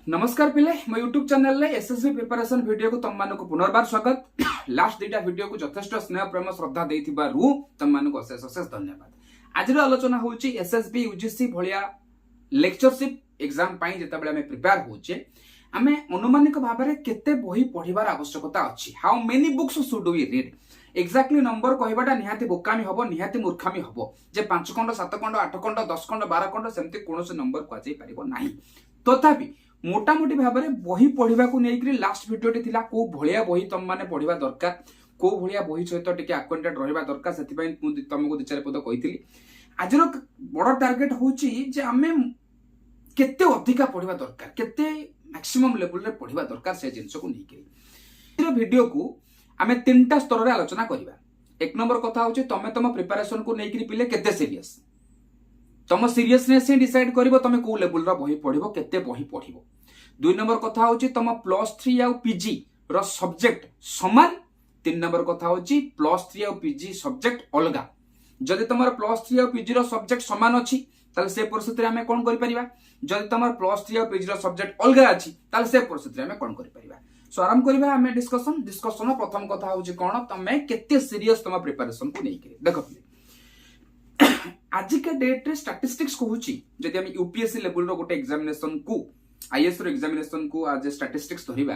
नमस्कार पिले मो यूट्यूब चैनल रे एसएसबी प्रिपरेशन वीडियो को तुम मानको पुनर्बार स्वागत। लास्ट दुईटा वीडियो को यथेष्ट स्नेह प्रेम श्रद्धा देइथिबारु तुम मानको अशेष अशेष धन्यवाद। आज आलोचना होउची एसएसबी यूजीसी भलिया लेक्चरशिप एग्जाम पाई जेता बेले हमें प्रिपेयर होउचे हमें अनुमानिक भाबरे केते बही पढिबार आवश्यकता अछि। How many books should we read exactly number कहबाटा निहाती बोकामी हबो निहाती मूर्खामी हबो जे 5 खंड 7 खंड 8 खंड 10 खंड 12 खंड सेमती कोनोसे नंबर को जाई परिबो नाही। तथापि मोटामोटी भाव में बही पढ़ा को लेकर लास्ट वीडियो थिला को भलिया बही तुम माने पढ़ा दरकार को भलिया बही सहित टिके अक्वेंटेड रहिबा दरकार सेति तुमको दु चार पद कहितली। आज बड़ टार्गेट होची जे आमे केते अधिका पढ़ा दरकार केते मैक्सिमम लेवल रे पढ़ा दरकार से जिंस को लेकर वीडियो को आमे तीनटा स्तर रे आलोचना करिबा। एक नंबर कथा होची तमे तम प्रिपरेशन को लेकर पिले केते सीरियस तम सीरियसनेस से डिसाइड करिवो तमे को लेवल रा बही पढ़िबो केते बही पढ़िबो। दुई नंबर कथा होची तम +3 या पीजी रो सब्जेक्ट समान। तीन नंबर कथा होची +3 या पीजी सब्जेक्ट अलगा। जदि तमर +3 या पीजी रो सब्जेक्ट समान अछि ताले से परिस्थिति रे हमें कोन करि परिबा। जदि तमर +3 या पीजी रो सब्जेक्ट अलगा अछि ताले से परिस्थिति रे हमें कोन करि परिबा। सो आरंभ करिबा हमें डिस्कशन प्रथम कथा होची कोन तमे केते सीरियस तम प्रिपरेशन को नै करी देखो। आज का डेट रे स्टैटिस्टिक्स कहूची जदि हम यूपीएससी लेवल रो गोटे एग्जामिनेशन को आईएएस रो एग्जामिनेशन को आज स्टैटिस्टिक्स धरिबा।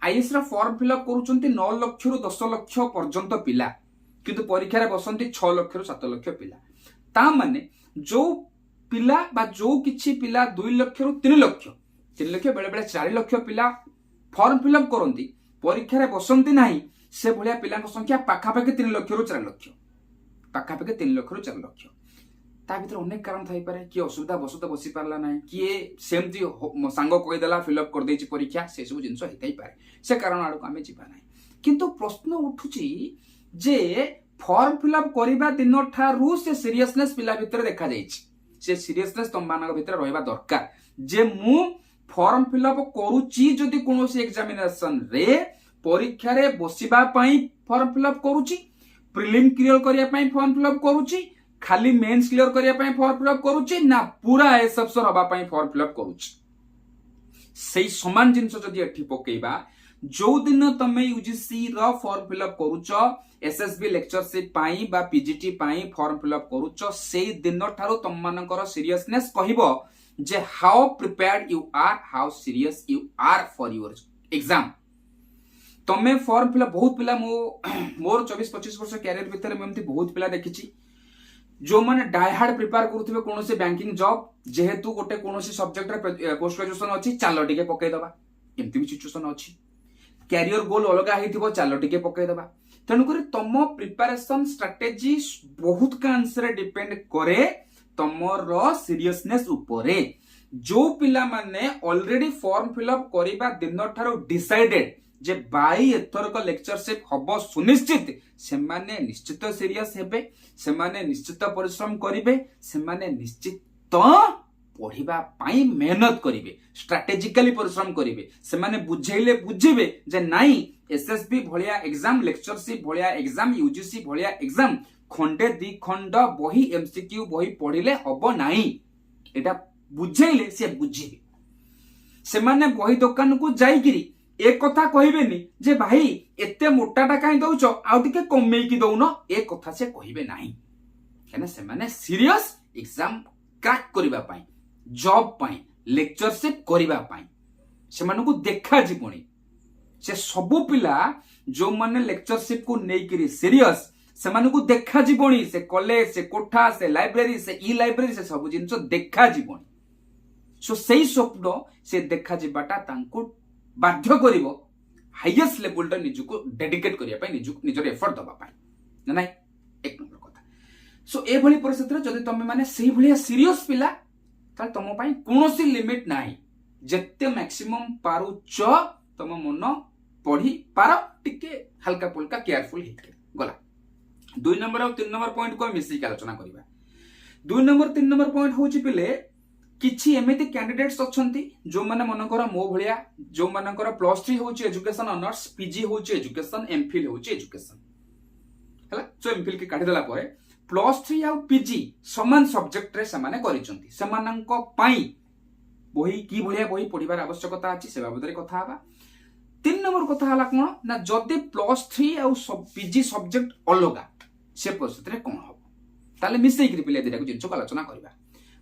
आईएएस रा फॉर्म फिल अप करूचंती 9 लाख रु 10 लाख पर्यंत पिला किंतु परीक्षा रे बसंती 6 लाख रु 7 लाख पिला। ता माने जो पिला बा जो किछि पिला 2 लाख रु 3 लाख बेले बेले 4 लाख पिला फॉर्म फिल अप करंती परीक्षा रे बसंती नाही से भलिया पिला संख्या पाखापाखि 3 लाख रु 4 लाख पाखापाखि 3 लाख रु 4 लाख। ता भीतर अनेक कारण थाई पारे कि असुविधा बसत बसी पारला नाही कि सेमती सांग कहि देला फिल अप कर देछि परीक्षा से सब जिंस हेतै पारे से कारण आडो आमे जिबा नाही। किंतु प्रश्न उठुची जे फॉर्म फिल अप करिबा दिन ठारू से सीरियसनेस पिला भीतर देखा जाइछि। से सीरियसनेस तम मानक भीतर रहबा दरकार जे मु फॉर्म फिल अप करूची जदि कोनोसी एग्जामिनेशन रे परीक्षा रे बसिबा पई फॉर्म फिल अप करूची प्रीलिम क्लियर करिया पई फॉर्म फिल अप करूची खाली मेंस क्लियर करिया पई फॉर्म फिल अप करूची ना पूरा एसएफसर हबा पई फॉर्म फिल अप करूची। सेही समान जिंस जदि एठी पकेइबा जो दिन तमे यूजीसी रो फॉर्म फिल अप करूचो एसएसबी लेक्चरशिप पई बा पीजीटी पई फॉर्म फिल अप करूचो सेही दिन ठारो तम मानकर सीरियसनेस कहिबो जे how prepared you are how serious you are for your exam. तमे फॉर्म फिल अप बहुत पिला मोर 24-25 वर्ष कैरियर भीतर एमती बहुत पिला देखिछि जो माने डायहार्ड प्रिपेयर करूथिबे कोनोसी बैंकिंग जॉब जेहेतु गोटे कोनोसी सब्जेक्ट रे पोस्ट ग्रेजुएशन अछि चालो टिके पकै दबा एमती भी सिचुएशन अछि। कैरियर गोल अलगा हेतिबो चालो टिके पकै दबा। तनु करी तम प्रिपरेशन स्ट्रेटजी बहुत का आंसर डिपेंड करे तमर सीरियसनेस उपरे। जो पिला माने ऑलरेडी फॉर्म फिल अप करिबा दिन ठारो डिसाइडेड जे बाई एथरक लेक्चरशिप हबो सुनिश्चित से माने निश्चित सीरियस हेबे से माने निश्चित परिश्रम करिवे से माने निश्चित पढ़िबा पाई मेहनत करिवे स्ट्रेटेजिकली परिश्रम करिवे से माने बुझेइले बुझिबे जे नाही एसएसबी भलिया एग्जाम लेक्चरशिप भलिया एग्जाम यूजीसी भलिया एग्जाम खंडे दी खंड बही एमसीक्यू बही पढ़िले हबो नाही एटा बुझेइले से बुझिबे। से माने बही दुकान को जाईगिरी एक कथा कहिबेनी जे भाई एते मोटाटा काई दउचो आउ टिके कमेई की दउनो एक कथा से कहिबे नाही केना से माने सीरियस एग्जाम क्रैक करिबा पई जॉब पई लेक्चरशिप करिबा पई से मानको देखा जीवनी से सब पिला जो माने लेक्चरशिप को नेइकरी सीरियस से मानको देखा जीवनी से कॉलेज से कोठा से लाइब्रेरी से ई लाइब्रेरी से सब जिंस देखा जीवनी। सो सेही स्वप्न से देखा जीवाटा तांको बाध्य करिवो हाईएस्ट लेवल टा निजुको डेडिकेट करिया पई निजर एफर्ट दबा पई ना एक नंबर कथा। सो ए भली परिस्थिति रे जदि तमे माने सेही भलिया सीरियस पिला त तम पई कोनोसी लिमिट नाही जत्ते मैक्सिमम पारुच तम मन पढ़ी पार टिके हल्का पुल्का केयरफुल हेके गला। 2 नंबर और 3 नंबर पॉइंट को मिसी के आलोचना करिबा। 2 नंबर 3 नंबर पॉइंट होची पिले किछि एमिति कैंडिडेट्स अछंती जो माने मनकर मो भलिया जो मनकर +3 होची एजुकेशन ऑनर्स पीजी होची एजुकेशन एमफिल होची एजुकेशन हला सो एमफिल के काढी देला परे +3 या पीजी समान सब्जेक्ट रे समाने करिसंती समानंक पई বহি কি ভলিয়া বহি পড়িবার আবশ্যকতা আছে সে বাবদরে কথা হবা। 3 নম্বর কথা হলা কোন না যদি +3 ଆଉ ପିଜି ସବଜେକ୍ଟ ଅଲଗା ସେ ପରିସ୍ଥିତିରେ କଣ ହବ ତାহলে ମିଶେଇକି ପିଲା ଦିଟାକୁ ଜିନିଷକୁ ଆଲୋଚନା କରିବା।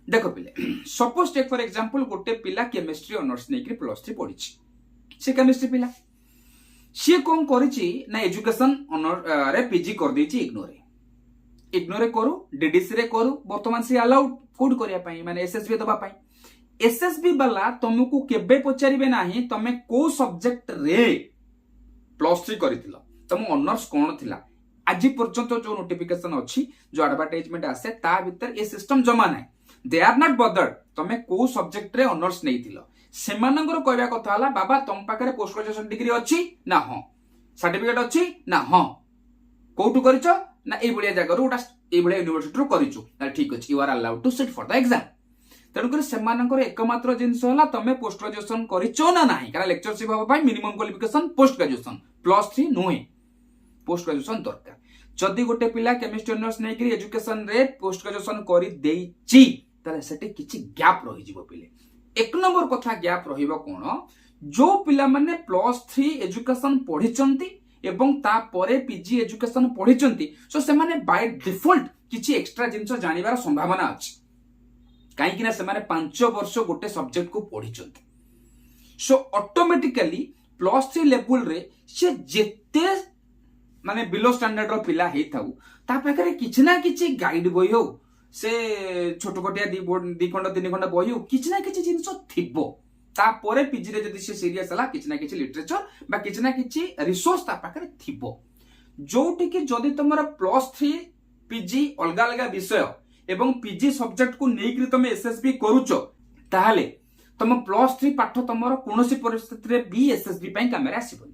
ଦେଖ ପିଲେ ସପୋଜ ଟେକ୍ ଫର ଏକ୍ସାମ୍ପଲ ଗୋଟେ ପିଲା କେମିଷ୍ଟ୍ରି ଅନର୍ସ ନେଇକି +3 ପଢିଛି, ସେ କେମିଷ୍ଟ୍ରି ପିଲା, ସିଏ କଣ କରିଛି ନା ଏଜୁକେସନ ରେ ପିଜି କରିଦେଇଛି ଇଗ୍ନୋରେ କରୁ ଡିଡିସି ରେ କରୁ, ବର୍ତ୍ତମାନ ସେ ଆଲାଉଡ କୋଉଠି କରିବା ପାଇଁ ମାନେ ଏସଏସବି ଦବା ପାଇଁ। एसएसबी वाला तुमको केबे पचारिबे नाही तमे को सब्जेक्ट रे +3 करितिलो, तुम ऑनर्स कोन थिला, आज पर्यंत जो नोटिफिकेशन अछि जो एडवर्टाइजमेंट आसे ता भीतर ए सिस्टम जमा नाही, दे आर नॉट बदर्ड तमे को सब्जेक्ट रे ऑनर्स नैथिलो। सेमानंगर कहबा कथा हला बाबा तुम पाखरे पोस्ट ग्रेजुएशन डिग्री अछि ना, हां सर्टिफिकेट अछि ना, हां कोठु करिचो ना ए बलिया जगह रो ए बलिया यूनिवर्सिटी रो करिचो ना, ठीक अछि you are allowed to sit for the exam. तेणुकर सेमानंकर एकमात्र जिनस होला तमे पोस्ट ग्रेजुएशन करिचो ना नाही, कारण लेक्चरशिप हबा पई मिनिमम क्वालिफिकेशन पोस्ट ग्रेजुएशन +3 नुहे, पोस्ट ग्रेजुएशन दरकार। जदि गोटे पिला केमिस्ट्री ऑनर्स नै कि एजुकेशन रे पोस्ट ग्रेजुएशन करि देइची ताले सेटे किछि गैप रहि जिवो पिले। एक नंबर कथा गैप रहिबो कोन जो पिला माने +3 एजुकेशन पढिचंती एवं ता परे पीजी एजुकेशन पढिचंती, सो से माने बाय डिफॉल्ट किछि एक्स्ट्रा जिंस जानिबार संभावना अछि, कहीं ना से 5 वर्ष गोटे सब्जेक्ट को पढ़ी, सो ऑटोमेटिकली +3 लेवल रे से जेते माने बिलो स्टैंडर्ड रो पिला हे थाउ ता पाखरे किछ ना किछ गाइड बही हो, से छोट कोटिया 2 खंड 3 खंड बही हो, किछ ना किछ जिंस थिबो। ता परे पीजी रे जदी से सीरियस हला किछ ना किछ लिटरेचर बा किछ ना किछ रिसोर्स ता पाखरे थिबो, जोटी कि जदी तमरा +3 पीजी अलगा अलगा विषय एवं पीजी सब्जेक्ट को नेइकरी तमे एसएसबी करूचो ताहले तम +3 पाठ तमर कोनोसी परिस्थिति रे भी एसएसबी पई कैमरा आसीबनी।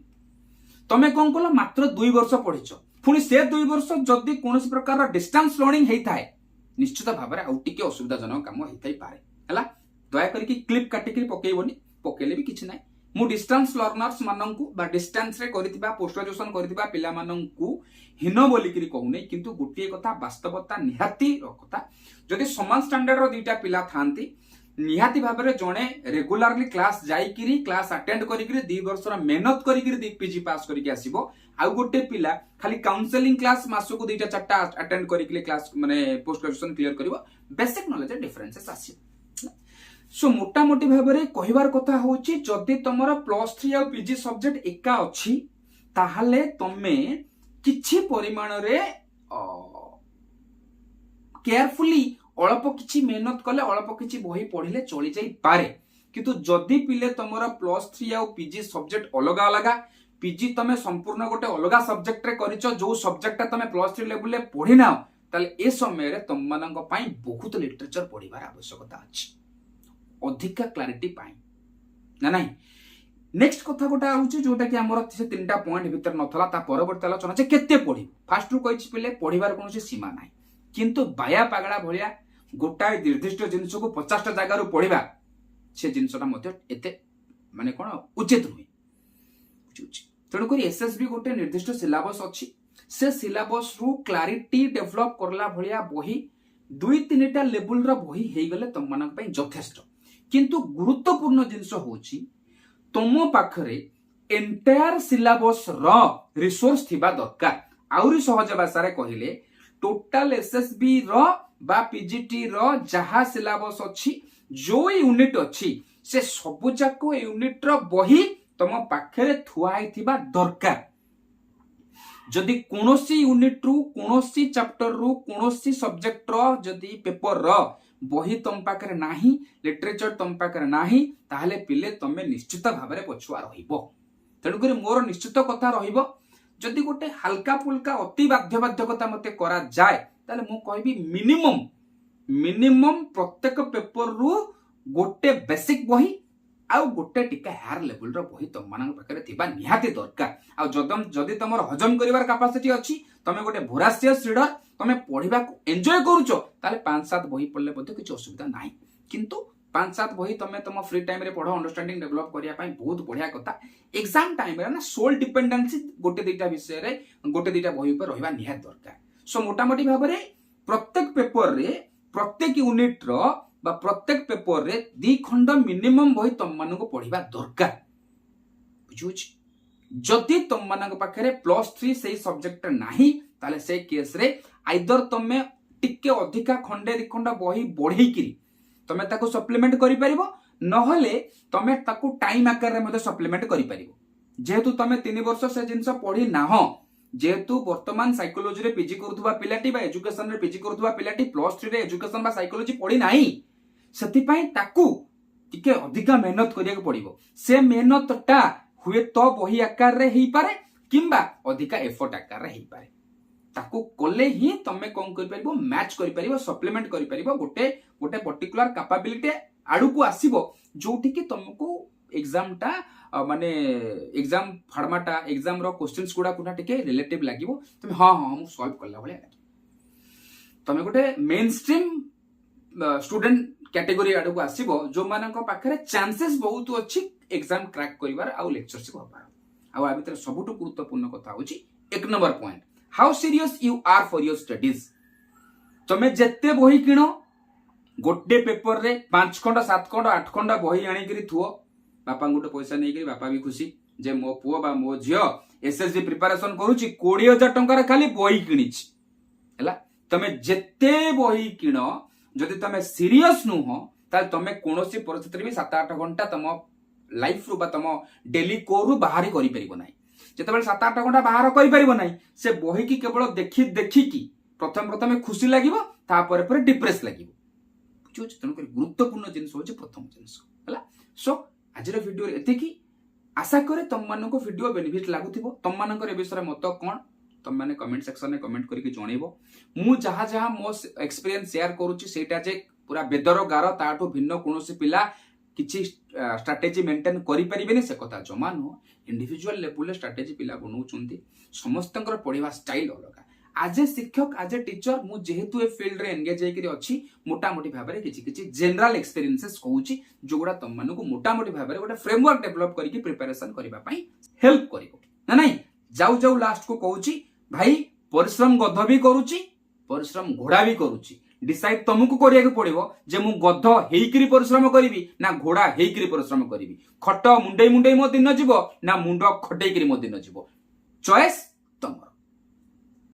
तमे कोन कोला मात्र 2 वर्ष पढिचो, पुनी से 2 वर्ष जदी कोनोसी प्रकार डिस्टेंस लर्निंग हेइ थाए निश्चित भाबरे आउ टिके असुविधाजनक काम हेइ पारे हला, दया करी क्लिप काटी के पकेइबोनी, पकेले भी किछ नाही। मु डिस्टेंस लर्नर्स माननकु बा डिस्टेंस रे करितिबा पोस्ट ग्रेजुएशन करितिबा पिला माननकु हिनो बोली करी कहूने, किंतु गोटिए कथा वास्तवता निहाती कथा जदि समान स्टैंडर्ड रो दुईटा पिला थांती निहाती भाबरे जणे रेगुलरली क्लास जाईकिरी क्लास अटेंड करिकिरी 2 वर्ष रा मेहनत करिकिरी पीजी पास करिके आसीबो, आउ गोटे पिला खाली काउंसलिंग क्लास मासको 2टा 4टा अटेंड करिकिले क्लास माने पोस्ट ग्रेजुएशन क्लियर करिवो, बेसिक नॉलेज डिफरेंसेस आसीबो। सो मोटा मोटी भाबरे कहिबार कथा होची जदि तमरा +3 आ पीजी सब्जेक्ट एका अछि ताहाले तमे किछि परिमाण रे केयरफुली अल्प किछि मेहनत कले अल्प किछि बही पढिले चली जाई पारे, किंतु जदि पिले तमरा +3 आ पीजी सब्जेक्ट अलगा अलगा, पीजी तमे संपूर्ण गोटे अलगा सब्जेक्ट रे करिचो जो सब्जेक्ट तमे +3 लेवल ले पढि नाओ ताले ए समय रे तम मानक पई बहुत लिटरेचर पढिबार आवश्यकता अछि अधिका क्लैरिटी पाई ना नहीं। नेक्स्ट कथा गोटा होची जोटा कि हमर से 3टा पॉइंट भीतर नथला ता परवर्ती आलोचना जे केते पढि फास्ट रु कहिछि पिले पढिबार कोनोसी सीमा नाही, किंतु बाया पागळा भलिया गोटाय निर्दिष्ट जिंस को 50टा जागा रु पढिबा से जिंसटा मध्ये एते माने कोन उचित नुहे। तेणु करी एसएसबी गोटे निर्दिष्ट सिलेबस अछि, से सिलेबस रु क्लैरिटी डेवलप करला भलिया बही 2-3टा लेवल रा बही हेइ गले तम मानक पई यथेष्ट, किंतु गुरुत्वपूर्ण जिंस होची तुम पाखरे एंटायर सिलेबस रो रिसोर्स थिबा दरकार। आउरी सहज भाषा रे कहिले टोटल एसएसबी रो बा पीजीटी रो जहा सिलेबस अछि जो यूनिट अछि से सब जाको यूनिट रो बही तुम पाखरे थुआ हिथिबा दरकार। जदि कोनोसी यूनिट रु कोनोसी चैप्टर रु कोनोसी सब्जेक्ट रो जदि पेपर रो बही तुम पाखरे नाही, लिटरेचर तुम पाखरे नाही, ताहले पिले तमे निश्चित भाबरे पछुआ रहिबो। तेणु करी मोर निश्चित कथा रहिबो जदि गोटे हल्का फुल्का अति बाध्यबाध्यकता मते करा जाय ताले मु कहबी मिनिमम प्रत्येक पेपर रु गोटे बेसिक बही आउ गोटे टिका हायर लेवल रो बही तुम मानक पाखरे थिबा निहाती दरकार। आ जदि तमर हजम करिवार कैपेसिटी अछि तमे गोटे भोरासियस रीडर तमे पढिबा एन्जॉय करूचो ताले 5-7 बही पढले मध्ये किछ असुविधा नाही, किंतु 5-7 बही तमे तम फ्री टाइम रे पढो अंडरस्टैंडिंग डेवलप करिया पई बहुत बढ़िया कथा। एग्जाम टाइम रे ना सोल डिपेंडेंसी गोटे 2टा विषय रे गोटे 2टा बही पर रहिबा निहात दरकार। सो मोटा मोटी भाबरे प्रत्येक पेपर रे प्रत्येक यूनिट रो बा प्रत्येक पेपर रे 2 खंड मिनिमम बही तुम मानको पढ़िबा दरकार बुझुछ जदि तुम मानक पाखरे +3 सेही सब्जेक्ट नाही ताले से केस रे आइदर तमे टिके अधिका खंडे 2 खंड बही बढ़ई किरी तमे ताको सप्लीमेंट करि परिबो नहले तमे ताको टाइम आकार रे मते सप्लीमेंट करि परिबो जेहेतु तमे 3 वर्ष से जिंस पढ़ी नाहो जेहेतु वर्तमान साइकोलॉजी रे पीजी करूथबा पिलाटी बा एजुकेशन रे पीजी करूथबा पिलाटी +3 रे एजुकेशन बा साइकोलॉजी पढ़ी नाही सेति पई ताकू टिके अधिका मेहनत करिया को पड़िबो से मेहनतटा हुए तो बही आकार रे ही पारे किंबा अधिका एफर्ट आकार रे ही पारे ताकू कोले ही तमे कोन करि परिबो मैच करि परिबो सप्लीमेंट करि परिबो गोटे गोटे पर्टिकुलर कैपेबिलिटी आडू को आसीबो जोठी कि तुमको एग्जाम टा माने एग्जाम फार्माटा एग्जाम रो क्वेश्चंस गुडा कुना टिके रिलेटिव लागिबो तुम हां हां हम सॉल्व करला भले लागी तमे गोटे मेन स्ट्रीम स्टूडेंट कैटेगरी आडू को आसीबो जो मानक पाखरे चांसेस बहुत अछि एग्जाम क्रैक करिवार आ लेक्चरशिप होबार आ आ भीतर सबुटु गुरुत्वपूर्ण कथा होची 1 number point how serious you are for your studies तमे जत्ते बही किनो गोटे पेपर रे 5 खंड 7 खंड 8 खंड बही आनी करी थुओ बापा गुटे पैसा नै करी बापा भी खुशी जे मो पुओ बा मो झियो एसएससी प्रिपरेशन करूची 20000 टंका रे खाली बही किनिच हला तमे जत्ते बही किनो जदि तमे सीरियस नु हो ता तमे कोनोसी परिस्थिति भी 7-8 घंटा तम लाइफ रु बा तम डेली कोर रु बाहर करि परिबो नै जेतेबेले 7-8 घंटा बाहर करि परिबो नै से बही की केवल देखि की प्रथम खुशी लागिबो तापर पर डिप्रेस लागिबो बुझो तन कर गुरुत्वपूर्ण जिंस होचे प्रथम जिंस हला सो आज रे वीडियो रे एते की आशा करे तुम मानको वीडियो बेनिफिट लागुथिबो तुम मानकर ए विषय मत कोन तुम माने कमेंट सेक्शन में कमेंट करके जणैबो मु जहा जहा मो एक्सपीरियंस शेयर करूची सेटा जे पूरा बेदर गार ताठो भिन्न कोनोसी पिला किछि स्ट्रेटजी मेंटेन करि परिबेनी से कथा जमा न इंडिविजुअल लेवल स्ट्रेटजी पिला बनौचुंती समस्तंकर पढिबा स्टाइल अलगा आज ए शिक्षक आज ए टीचर मु जेहेतु ए फील्ड रे एंगेज हेकरी अछि मोटा मोटी भाबरे किछि जनरल एक्सपीरियंसेस कहूची जोगुडा तुम मानको मोटा मोटी भाबरे गोटे फ्रेमवर्क डेवलप करिकि प्रिपरेशन करिबा पई हेल्प करिवो ना नहीं जाऊ जाऊ लास्ट को कहूची भाई परिश्रम गध भी करूची परिश्रम घोड़ा भी करूची डिसाइड तुमको करिया के पड़िबो जे मु गध हेइकरी परिश्रम करिवि ना घोड़ा हेइकरी परिश्रम करिवि खट मुंडई मुंडई मो दिन जीवो ना मुंड खटेइकरी मो दिन जीवो चॉइस तमर।